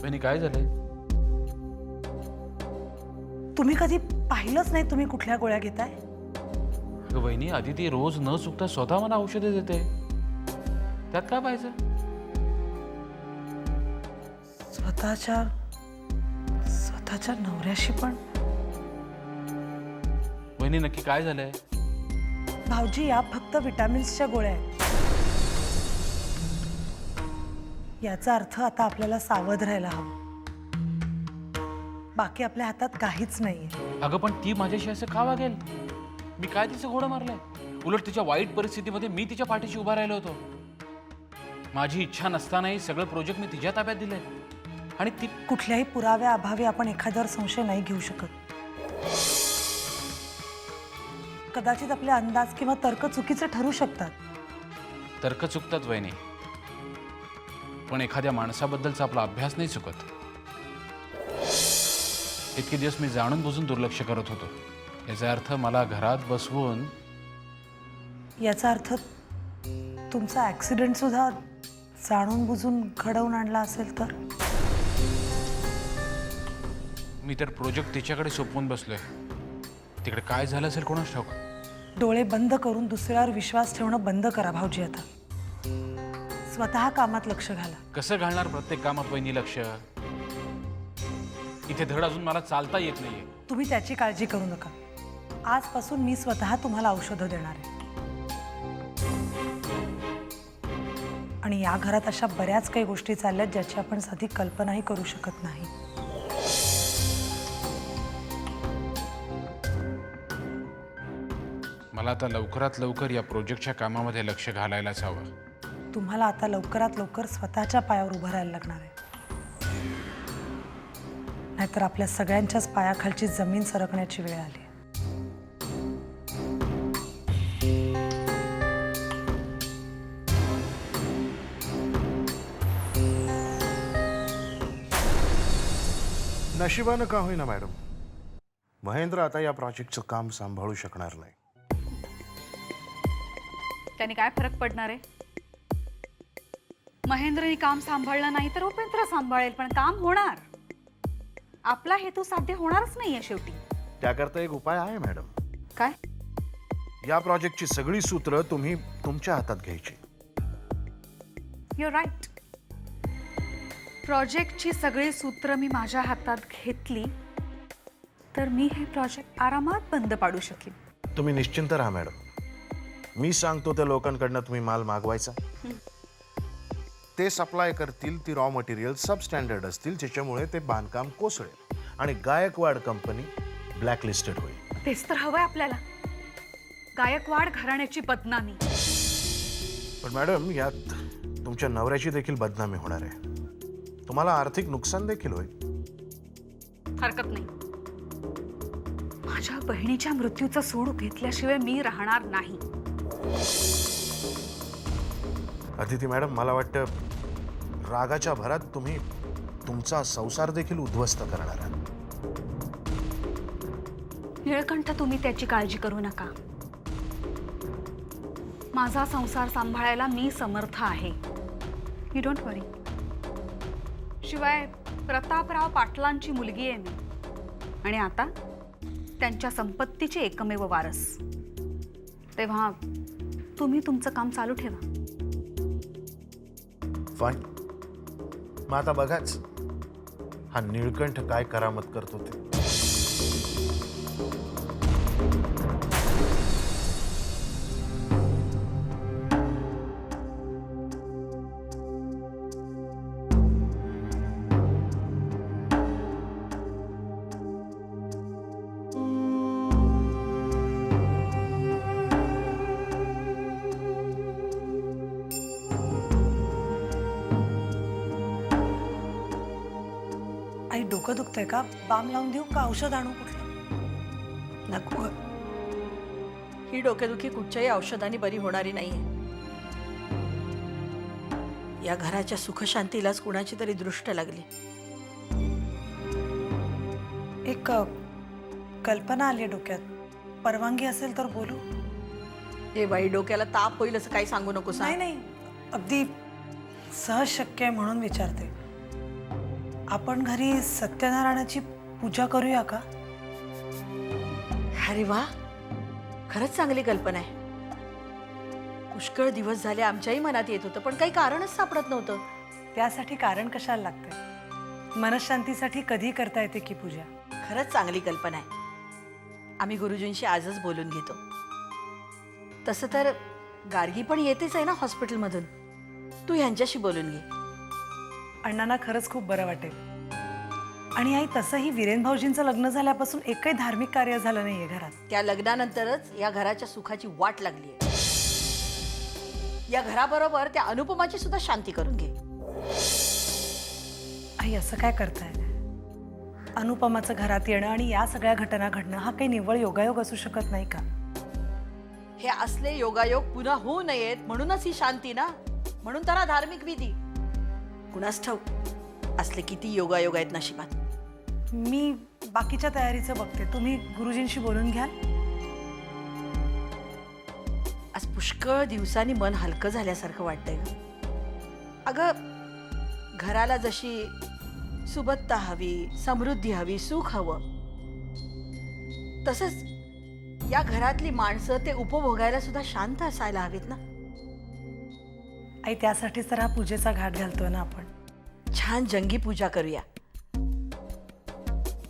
वहिनी काय झालंय? तुम्ही कधी पाहिलंच नाही तुम्ही कुठल्या गोळ्या घेताय? अगं वहिनी, आधी ती रोज न चुकता स्वतः मला औषधे देते, त्यात काय पाहिजे? स्वतःच्या नवऱ्याशी पण? वहिनी नक्की काय झालंय? भाऊजी, या फक्त विटामिन्सच्या गोळ्या आहेत. याचा अर्थ आता आपल्याला सावध राहायला हवं. बाकी आपल्या हातात काहीच नाहीये. अगं पण ती माझ्याशी असं का वागेल? मी काय तिचं घोडं मारलंय? उलट तिच्या वाईट परिस्थितीमध्ये मी तिच्या पाठीशी उभा राहिलो होतो. माझी इच्छा नसतानाही सगळं प्रोजेक्ट मी तिच्या ताब्यात दिलंय आणि ती कुठल्याही पुराव्याअभावी आपण एखाद्यावर संशय नाही घेऊ शकत. कदाचित आपले अंदाज किंवा तर्क चुकीचे ठरू शकतात. तर्क चुकतात वहिनी, पण एखाद्या माणसाबद्दलचा आपला अभ्यास नाही चुकत. इतके दिवस मी जाणून बुजून दुर्लक्ष करत होतो. याचा अर्थ मला घरात बसवून याचा अर्थ तुमचा ऍक्सिडेंट सुद्धा जाणून बुजून घडवून आणला असेल तर? मी तर प्रोजेक्ट तिच्याकडे सोपवून बसलोय. तिकडे काय झालं असेल कोणाच ठाऊक. डोळे बंद करून दुसऱ्यावर विश्वास ठेवणं बंद करा भाऊजी. आता स्वतः कामात लक्ष घाला. कसं घालणार प्रत्येक कामात वहिनी लक्ष? इथे धड अजून मला चालता येत नाहीये. तुम्ही त्याची काळजी करू नका. आजपासून मी स्वतः तुम्हाला औषधं देणार आहे. आणि या घरात अशा बऱ्याच काही गोष्टी चालल्यात ज्याची आपण साधी कल्पनाही करू शकत नाही. मला आता लवकरात लवकर या प्रोजेक्टच्या कामामध्ये लक्ष घालायलाच हवं. तुम्हाला आता लवकरात लवकर स्वतःच्या पायावर उभं राहायला लागणार आहे. नाहीतर आपल्या सगळ्यांच्याच पायाखालची जमीन सरकण्याची वेळ आली. नशिबानं का होईना मॅडम, महेंद्र आता या प्रोजेक्टचं काम सांभाळू शकणार नाही. त्याने काय फरक पडणार आहे? महेंद्रने काम सांभाळलं नाही तर उपेंद्र सांभाळेल, पण काम होणार. आपला हेतू साध्य होणारच नाहीये शेवटी. त्याकरता एक उपाय आहे मॅडम. काय? या प्रोजेक्टची सगळी सूत्र तुम्ही तुमच्या हातात घ्यायची. You're right. प्रोजेक्टची सगळी सूत्र मी माझ्या हातात घेतली तर मी हे प्रोजेक्ट आरामात बंद पाडू शकेन. तुम्ही निश्चिंत राहा मॅडम. मी सांगतो त्या लोकांकडनं तुम्ही माल मागवायचा. ते सप्लाय करतील ती रॉ मटेरियल सबस्टँडर्ड असतील, ज्याच्यामुळे ते बांधकाम कोसळेल आणि गायकवाड कंपनी ब्लॅकलिस्टेड होईल. तेच तर हवंय आपल्याला. गायकवाड घराण्याची बदनामी. पण मॅडम, यात तुमच्या नवऱ्याची देखील बदनामी होणार आहे. तुम्हाला आर्थिक नुकसान देखील होईल. हरकत नाही. माझ्या बहिणीच्या मृत्यूचा सूड घेतल्याशिवाय मी राहणार नाही. अदिती मॅडम, मला वाटतं रागाच्या भरात तुम्ही तुमचा संसार देखील उद्ध्वस्त करणार आहात. निळकंठ, तुम्ही त्याची काळजी करू नका. माझा संसार सांभाळायला मी समर्थ आहे. यू डोंट वरी. शिवाय प्रतापराव पाटलांची मुलगी आहे मी, आणि आता त्यांच्या संपत्तीचे एकमेव वारस. तेव्हा तुम्ही तुमचं काम चालू ठेवा. फाईन. मग आता बघाच हा निळकंठ काय करामत करतो ते. आई, डोकं दुखतंय का? बाम लावून देऊ का औषध आणू कुठलं? नको. ही डोकेदुखी कुठच्याही औषधाने बरी होणारी नाहीये. या घराच्या सुखशांतीलाच कुणाची तरी दृष्ट लागली. एक कल्पना आली डोक्यात. परवानगी असेल तर बोलू? हे बाई, डोक्याला ताप होईल असं काही सांगू नको. नाही नाही, अगदी सहज शक्य आहे म्हणून विचारते. आपण घरी सत्यनारायणाची पूजा करूया का? अरे वा, खरंच चांगली कल्पना आहे. पुष्कळ दिवस झाले आमच्याही मनात येत होतं, पण काही कारणच सापडत नव्हतं. त्यासाठी कारण कशाला लागते? मनशांतीसाठी कधी करता येते की पूजा. खरंच चांगली कल्पना आहे. आम्ही गुरुजींशी आजच बोलून घेतो. तसं तर गार्गी पण येतेच आहे ना हॉस्पिटलमधून. तू ह्यांच्याशी बोलून घे. अण्णांना खरंच खूप बरं वाटेल. आणि आई, तसंही वीरेन भाऊजींचं लग्न झाल्यापासून एकही धार्मिक कार्य झालं नाहीये घरात. त्या लग्नानंतरच या घराच्या सुखाची वाट लागली आहे. या घराबरोबर त्या अनुपमाची सुद्धा शांती करून घे. आई, असं काय करताय? अनुपमाचं घरात येणं आणि या सगळ्या घटना घडणं हा काही निव्वळ योगायोग असू शकत नाही का? हे असले योगायोग पुन्हा होऊ नयेत म्हणूनच ही शांती ना. म्हणून त्याला धार्मिक विधी. कुणास ठाऊक असले किती योगायोग आहेत नशिबात. मी बाकीच्या तयारीचं बघते, तुम्ही गुरुजींशी बोलून घ्याल. आज पुष्कळ दिवसांनी मन हलकं झाल्यासारखं वाटतंय ग. अगं, घराला जशी सुबत्ता हवी, समृद्धी हवी, सुख हवं, तसंच या घरातली माणसं ते उपभोगायला सुद्धा शांत असायला हवीत ना. आई, त्यासाठीच तर हा पूजेचा घाट घालतोय ना आपण. छान जंगी पूजा करूया.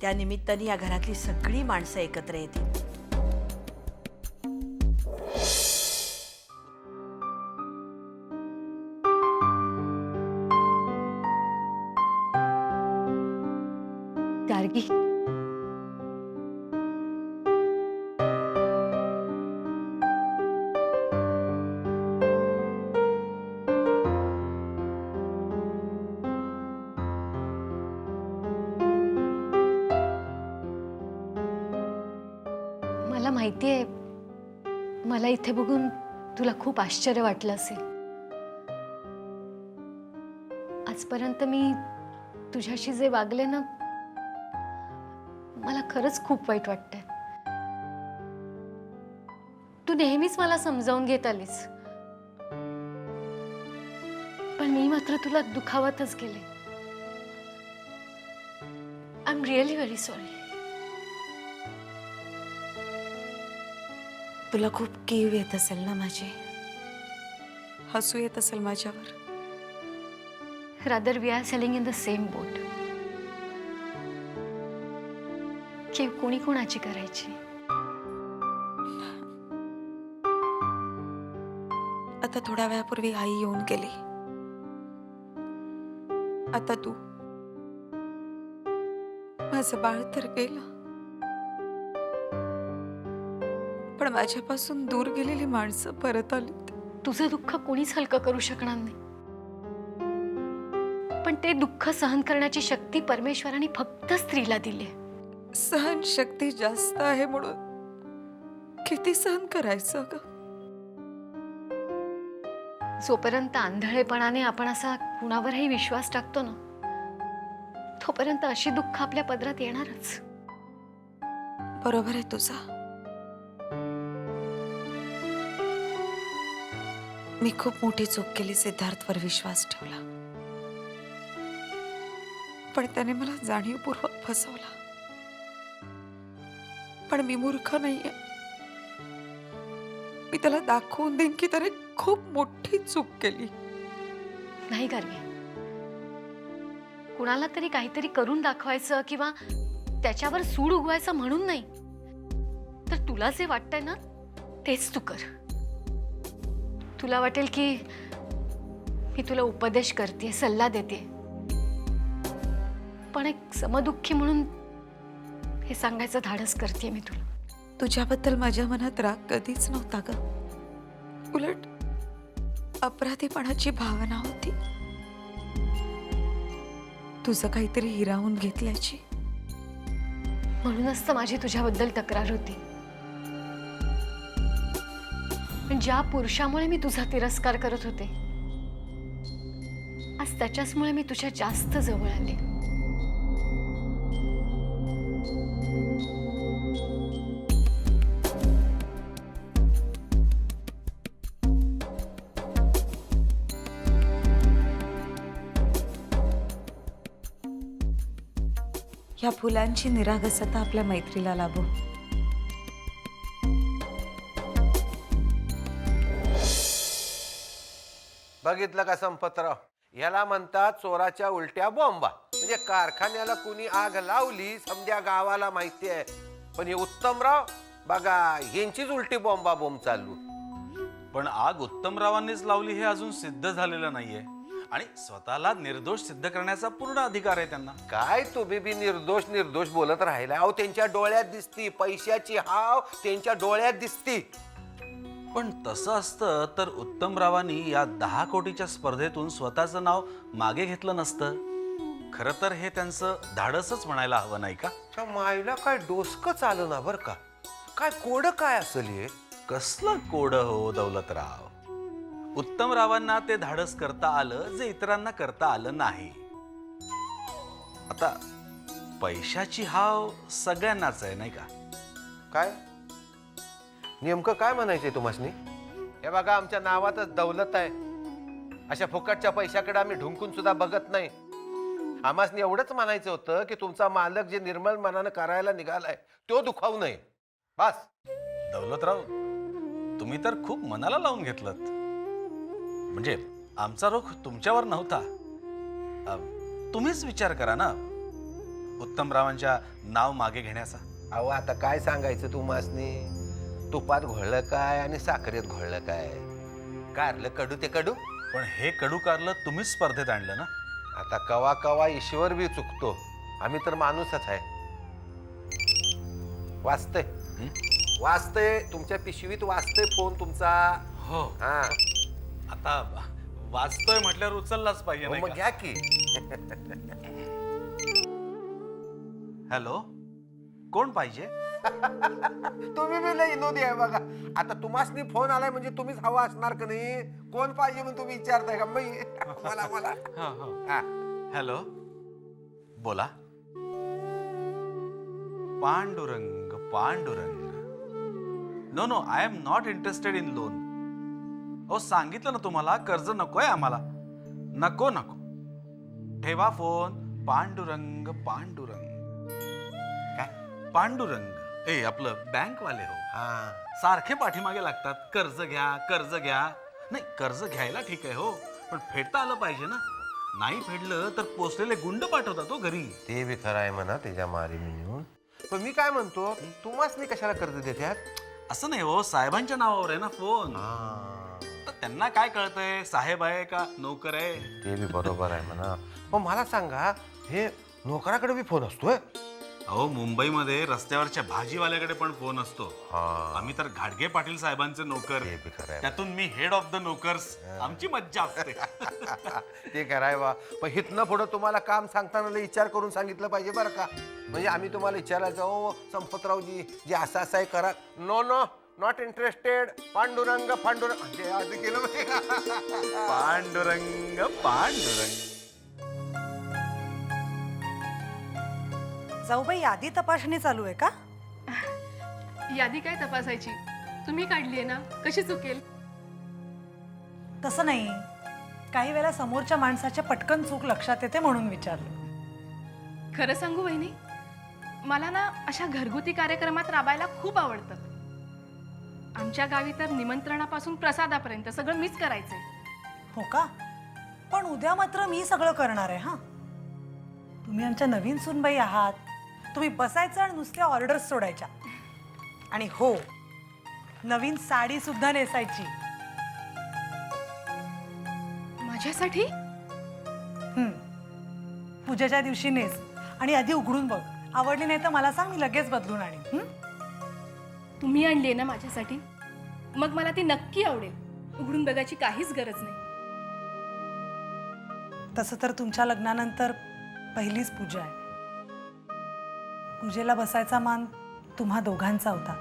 त्या निमित्ताने या घरातली सगळी माणसं एकत्र येतील. गार्गी, मला माहितीये, मला इथे बघून तुला खूप आश्चर्य वाटलं असेल. आजपर्यंत मी तुझ्याशी जे वागले ना, मला खरंच खूप वाईट वाटतंय. तू नेहमीच मला समजावून घेत आलीस, पण मी मात्र तुला दुखावतच गेले. I am really very sorry. तुला खूप कीव येत असेल ना माझी, हसू येत असेल माझ्यावर. Rather we are sailing in the same boat. की कोणी कोणाची करायची. आता थोड्या वेळापूर्वी आई येऊन गेली. आता तू. माझं बाळ तर गेलं, पण माझ्यापासून दूर गेलेली माणसं परत आली. तुझं दुःख कोणीच हलकं करू शकणार नाही, पण ते दुःख सहन करण्याची शक्ती परमेश्वराने फक्त स्त्रीला दिली आहे. सहन शक्ती जास्त आहे म्हणून किती सहन करायचं ग. जोपर्यंत आंधळेपणाने आपण असा कुणावरही विश्वास टाकतो ना, तोपर्यंत अशी दुःख आपल्या पदरात येणारच. बरोबर आहे तुझा. मी खूप मोठी चूक केली सिद्धार्थवर विश्वास ठेवला, पण त्याने मला जाणीवपूर्वक फसवला. पण मी मूर्ख नाहीये. मी त्याला दाखवून देईन की त्याने खूप मोठी चूक केली. नाही गार्गी, कुणाला तरी काहीतरी करून दाखवायचं किंवा त्याच्यावर सूड उगवायचं म्हणून नाही, तर तुला जे वाटतंय ना तेच तू कर. तुला वाटेल की मी तुला उपदेश करते, सल्ला देते, पण एक समदुःखी म्हणून हे सांगायचं धाडस करते मी तुला. तुझ्याबद्दल माझ्या मनात राग कधीच नव्हता ग. उलट अपराधीपणाची भावना होती, तुझं काहीतरी हिरावून घेतल्याची. म्हणूनच तर माझी तुझ्याबद्दल तक्रार होती. पण ज्या पुरुषामुळे मी तुझा तिरस्कार करत होते, आज त्याच्याचमुळे मी तुझ्या जास्त जवळ आले. ह्या फुलांची निरागसता आपल्या मैत्रीला लाभो. बघितलं का संपतराव, याला म्हणतात चोराच्या उलट्या बॉम्बा. म्हणजे कारखान्याला कुणी आग लावली समध्या गावाला माहिती आहे, पण हे उत्तमराव बघा यांचीच उलटी बॉम्बा बोंब चालू. पण आग उत्तमरावांनीच लावली हे अजून सिद्ध झालेलं नाहीये आणि स्वतःला निर्दोष सिद्ध करण्याचा पूर्ण अधिकार आहे त्यांना. काय तुम्ही बी निर्दोष निर्दोष बोलत राहिला. अहो त्यांच्या डोळ्यात दिसती पैशाची हाव, त्यांच्या डोळ्यात दिसती. पण तसं असतं तर उत्तमरावांनी या 10 कोटीच्या स्पर्धेतून स्वतःचं नाव मागे घेतलं नसतं. खरं तर हे त्यांचं धाडसच म्हणायला हवं नाही का? त्या मायला काय डोसकं चालं ना बर का. काय कोड काय असेल हे? कसलं कोड हो दौलतराव. उत्तमरावांना ते धाडस करता आलं जे इतरांना करता आलं नाही. आता पैशाची हाव सगळ्यांनाच आहे नाही का? काय नेमकं काय म्हणायचंय तुम्हासनी? हे बघा आमच्या नावातच दौलत आहे. अशा फुकटच्या पैशाकडे आम्ही ढुंकून सुद्धा बघत नाही. आम्हासनी एवढंच म्हणायचं होतं की तुमचा मालक जे निर्मळ मनानं करायला निघालाय तो दुखावू नये बस. दौलतराव तुम्ही तर खूप मनाला लावून घेतलत. म्हणजे आमचा रोख तुमच्यावर नव्हता. तुम्हीच विचार करा ना उत्तमरावांच्या नाव मागे घेण्याचा. अहो आता काय सांगायचं तुम्हासनी. तुपात घोळलं काय आणि साखरेत घोळलं काय. कारलं कडू ते कडू. पण हे कडू कारलं तुम्हीच स्पर्धेत आणलं ना. आता कवा कवा ईश्वर बी चुकतो. आम्ही तर माणूसच आहे. वाचतय वाचतय तुमच्या पिशवीत वाचतय फोन तुमचा. हो हा आता वाचतोय म्हटल्यावर उचललाच पाहिजे मग नाही घ्या का? की. हॅलो कोण पाहिजे? तुम्ही बी लई विनोदी आहे बघा. आता तुम्हासनी फोन आलाय म्हणजे तुम्हीच हवा असणार का नाही. कोण पाहिजे म्हणून तुम्ही विचारताय का? मला मला हा. हॅलो बोला. Pandurang Pandurang. No no I am not interested in loan. हो सांगितलं ना तुम्हाला कर्ज नकोय आम्हाला. नको नको ठेवा फोन. पांडुरंग पांडुरंग. काय पांडुरंग ए आपलं बँकवाले हो. हा सारखे पाठीमागे लागतात. कर्ज घ्या कर्ज घ्या. नाही कर्ज घ्यायला ठीक आहे हो, पण फेडता आलं पाहिजे ना. नाही फेडलं तर पोचलेले गुंड पाठवतात हो घरी. ते बी खरं आहे म्हणा त्याच्या मारी म्हणून. पण मी काय म्हणतो तुम्हासनी कशाला कर्ज देत्यात? असं नाही हो साहेबांच्या नावावर आहे ना फोन. तर त्यांना काय कळतंय साहेब आहे का नोकर आहे. ते बी बरोबर आहे म्हणा. पण मला सांगा हे नोकराकडे बी फोन असतोय? अहो मुंबईमध्ये रस्त्यावरच्या भाजीवाल्याकडे पण फोन असतो. आम्ही तर घाडगे पाटील साहेबांचे नोकर. ते बी खरं आहे. त्यातून मी हेड ऑफ द नोकर्स. आमची मज्जा असते. ते कराय वा. पण हिथनं पुढं तुम्हाला काम सांगताना लई विचार करून सांगितलं पाहिजे बरं का. म्हणजे आम्ही तुम्हाला विचारायचं हो संपतरावजी जे असं आहे करा. No no not interested. Pandurang Pandurang ते आधी केलं माहिती का? पांडुरंग पांडुरंग. जाऊबाई यादी तपासणी चालू आहे का? यादी काय तपासायची? तुम्ही काढली ना, कशी चुकेल? तसं नाही, काही वेळेला समोरच्या माणसाच्या पटकन चूक लक्षात येते म्हणून विचारलं. खरं सांगू वहिनी, मला ना अशा घरगुती कार्यक्रमात राबायला खूप आवडतं. आमच्या गावी तर निमंत्रणापासून प्रसादापर्यंत सगळं मीच करायचंय. हो का? पण उद्या मात्र मी सगळं करणार आहे. हा तुम्ही आमच्या नवीन सूनबाई आहात. तुम्ही बसायचं आणि नुसत्या ऑर्डर्स सोडायच्या. आणि हो नवीन साडी सुद्धा नेसायची. माझ्यासाठी? पूजेच्या दिवशी नेस आणि आधी उघडून बघ. आवडली नाही तर मला सांग, मी लगेच बदलून आणीन. तुम्ही आणली ना माझ्यासाठी, मग मला ती नक्की आवडेल. उघडून बघायची काहीच गरज नाही. तसं तर तुमच्या लग्नानंतर पहिलीच पूजा आहे. पूजेला बसायचा मान तुम्हा दोघांचा होता.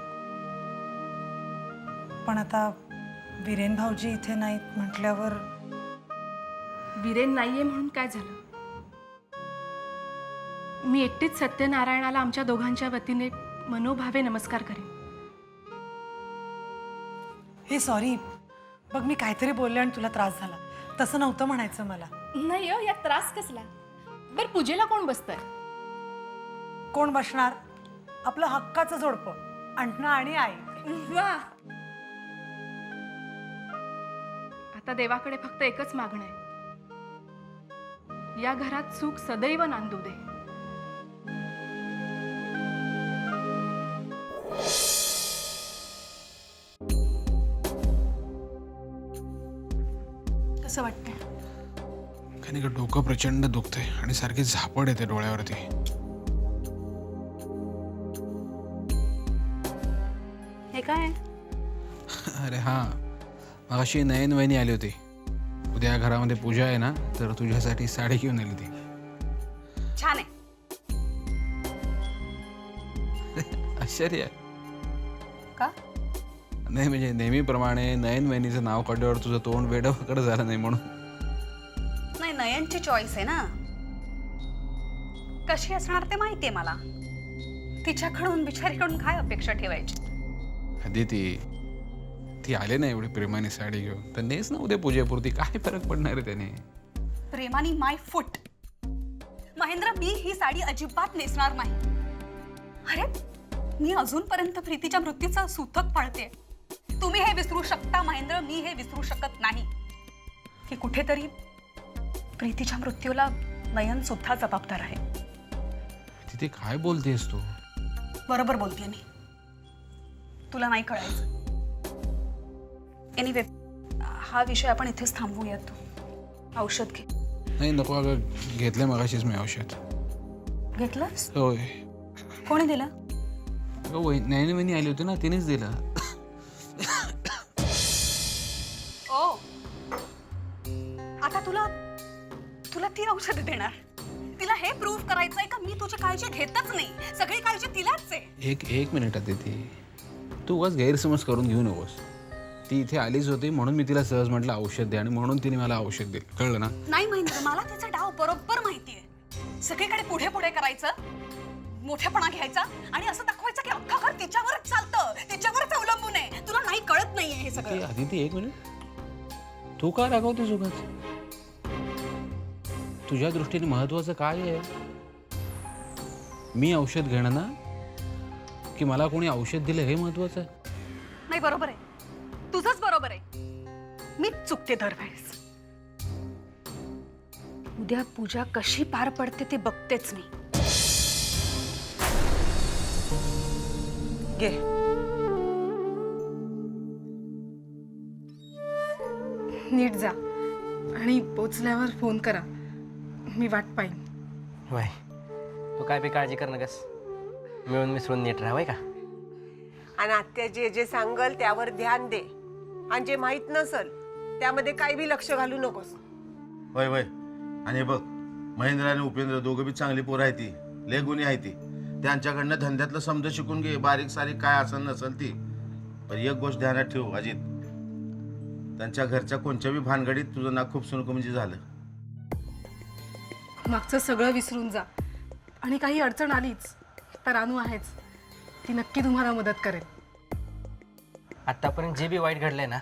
पण आता वीरेन भाऊजी इथे नाहीत म्हटल्यावर. वीरेन नाहीये म्हणून काय झालं? मी एकटीच सत्यनारायणाला आमच्या दोघांच्या वतीने मनोभावे नमस्कार करेन. हे सॉरी, बघ मी काहीतरी बोलले आणि तुला त्रास झाला. तसं नव्हतं म्हणायचं मला. नाही हो, यात त्रास कसला? बरं पूजेला कोण बसतंय? कोण बसणार? आपलं हक्काचं जोडपं, अण्णा आणि आई. वा, आता देवाकडे फक्त एकच मागणं आहे, या घरात सुख सदैव नांदू दे. कसं वाटतंय? काही नाही का, डोकं प्रचंड दुखतंय आणि सारखी झापड येते डोळ्यावरती. हे काय? अरे हां, मगाशी नयन वहिनी आली होती. उद्या घरामध्ये पूजा आहे ना, तर तुझ्यासाठी साडी घेऊन आली ती. छान आहे. आश्चर्य. का? नाही म्हणजे नेहमीप्रमाणे नयन वहिनीचं नाव काढल्यावर तुझं तोंड वेडं झालं नाही म्हणून. नाही, नयनची चॉईस आहे ना. कशी असणार ते माहितीये मला. तिच्याकडून बिचारीकडून काय अपेक्षा ठेवायची? आधी ती आले ना एवढी प्रेमाने साडी घेऊन, तर नेस ना उद्या पूजेपुरती. काय फरक पडणार आहे त्याने? प्रेमानी माय फुट. महेंद्र, मी ही साडी अजिबात नेसणार नाही. अरे, मी अजूनपर्यंत प्रीतीच्या मृत्यूचं सूतक पाळते. तुम्ही हे विसरू शकता महेंद्र, मी हे विसरू शकत नाही की कुठेतरी प्रीतीच्या मृत्यूला नयन सुद्धा जबाबदार आहे. तिथे काय बोलतेस तू? बरोबर बोलते मी. तुला नाही कळायचं. एनिवे, हा विषय आपण इथेच थांबवूयात. औषध घे. नाही नको अगं, घेतलंय मगाशीच मी औषध. घेतलंस? होय. कोणी दिलं? अगं नयन वहिनी आली होती ना, तिनेच दिलं. ओ, आता तुला ती औषध देणार? तिला हे प्रूव्ह करायचंय का मी तुझी काळजी घेतच नाही, सगळी काळजी तिलाच आहे. एक मिनिटात येते. तू उगाच गैरसमज करून घेऊ नकोस. ती इथे आलीच होती म्हणून मी तिला सहज म्हटलं औषध दे, आणि म्हणून तिने मला औषध दिलं. कळलं ना? नाही महेंद्र, मला तिचा डाव बरोबर माहितीये. सगळीकडे पुढे पुढे करायचं, मोठेपणा घ्यायचा आणि असं दाखवायचं की अख्खा घर तिच्यावरच चालतं, तिच्यावरच अवलंबून आहे. तुला नाही कळत नाहीये हे सगळं. आदिती एक मिनिट, तू का रागवतेस उगाच? तुझ्या दृष्टीने महत्वाचं काय आहे? मी औषध घेणं ना, की मला कोणी औषध दिलं हे महत्वाचं आहे? नाही, बरोबर आहे. तुझंच बरोबर आहे. मीच चुकते दरवेळेस. उद्या पूजा कशी पार पडते ते बघतेच मी. घे. नीट जा आणि पोचल्यावर फोन करा, मी वाट पाहीन. वय तू काय बी काळजी कर नकस. मिळून मिसळून नीट राहावय का. आणि आत्या जे जे सांगल त्यावर ध्यान दे, आणि जे माहित नसल त्यामध्ये काही बी लक्ष घालू नकोस. वय वय. आणि बघ, महेंद्र आणि उपेंद्र दोघं बी चांगली पोरं आहे ती, लय गुणी आहे ती. त्यांच्याकडनं धंद्यातलं समज शिकून घे, बारीक सारीक काय असेल नसल ती. पण एक गोष्ट ध्यानात ठेव अजित, त्यांच्या घरच्या कोणत्या बी भानगडीत तुझं नाक खूप सुनको म्हणजे झालं. मागचं सगळं विसरून जा, आणि काही अडचण आलीच तर अनु आहेच, ती नक्की तुम्हाला मदत करेल. आत्तापर्यंत जे बी वाईट घडलंय ना,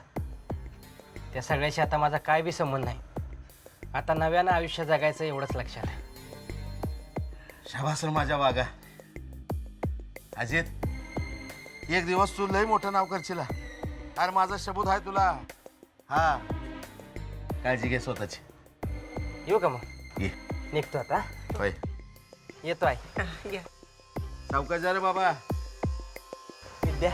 त्या सगळ्याशी आता माझा काय बी संबंध नाही. आता नव्यानं आयुष्य जगायचं एवढंच लक्षात आहे. शाबास रे माझ्या वागा. अजित, एक दिवस तू लय मोठं नाव करशील. अरे माझा शब्द आहे तुला. हा, काळजी घे स्वतःची. येऊ का मग? ये. निघतो आता. होय. येतो आहे. या. सावकाश जा रे बाबा. विद्या,